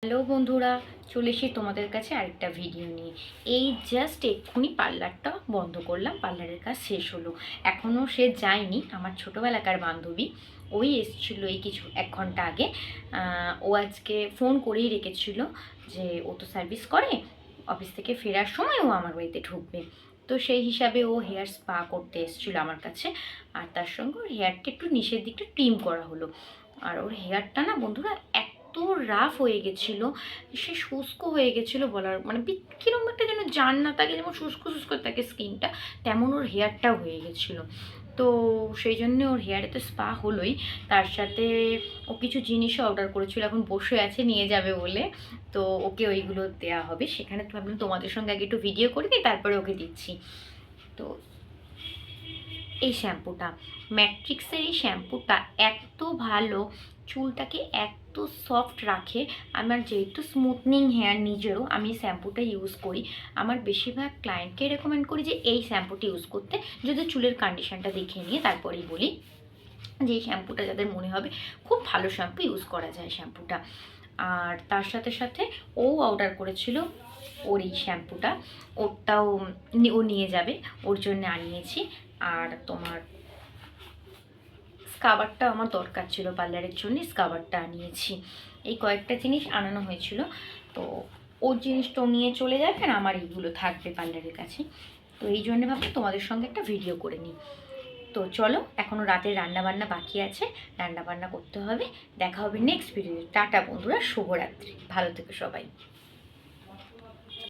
Hello বন্ধুরা, চলে এসেছি তোমাদের কাছে আরেকটা ভিডিও নিয়ে। এই জাস্ট এক্ষুনি পার্লারটা বন্ধ করলাম, পার্লারের কাজ শেষ হলো। এখনও সে যায়নি, আমার ছোটোবেলাকার বান্ধবী, ওই এসেছিলো এই কিছু 1 ঘন্টা আগে। ও আজকে ফোন করেই রেখেছিল যে ও তো সার্ভিস করে, অফিস থেকে ফেরার সময় ও আমার বাড়িতে ঢুকবে। তো সেই হিসাবে ও হেয়ার স্পা করতে এসেছিলো আমার কাছে। আর তার সঙ্গে ওর হেয়ারটা একটু নিচের দিকটা ট্রিম করা হলো। আর ওর হেয়ারটা না বন্ধুরা এত রাফ হয়ে গেছিলো, সে শুষ্ক হয়ে গেছিলো বলার মানে কীরকম একটা যেন জান না থাকে, যেমন শুষ্ক শুষ্ক থাকে স্কিনটা, তেমন ওর হেয়ারটাও হয়ে গেছিলো। তো সেই জন্যে ওর হেয়ারে তো স্পা হলোই, তার সাথে ও কিছু জিনিসও অর্ডার করেছিল, এখন বসে আছে নিয়ে যাবে বলে। তো ওকে ওইগুলো দেওয়া হবে, সেখানে তো ভাবলাম তোমাদের সঙ্গে আগে একটু ভিডিও করে দিই, তারপরে ওকে দিচ্ছি। তো এই শ্যাম্পুটা, ম্যাট্রিক্সের এই শ্যাম্পুটা এত ভালো, চুলটাকে এত সফট রাখে। আমার যেহেতু স্মুথনিং হেয়ার নিজেরও, আমি শ্যাম্পুটা ইউজ করি। আমার বেশিরভাগ ক্লায়েন্টকে রেকমেন্ড করি যে এই শ্যাম্পুটা ইউজ করতে, যদি চুলের কন্ডিশনটা দেখে নিয়ে তারপরেই বলি যে এই শ্যাম্পুটা যাদের মনে হবে খুব ভালো শ্যাম্পু, ইউজ করা যায় শ্যাম্পুটা। আর তার সাথে সাথে ও অর্ডার করেছিল ওর এই শ্যাম্পুটা, ওরটাও ও নিয়ে যাবে, ওর জন্য আনিয়েছি। আর তোমার স্কাবারটা আমার দরকার ছিল পার্লারের জন্য, স্কাবারটা আনিয়েছি। এই কয়েকটা জিনিস আনানো হয়েছিল। তো ওর জিনিসটাও নিয়ে চলে যাবে, আর আমার এইগুলো থাকবে পার্লারের কাছে। তো এই জন্য ভাবছি তোমাদের সঙ্গে একটা ভিডিও করে নিই। তো চলো, এখনও রাতের রান্নাবান্না বাকি আছে, রান্নাবান্না করতে হবে। দেখা হবে নেক্সট ভিডিও। টাটা বন্ধুরা, শুভরাত্রি, ভালো থেকো সবাই।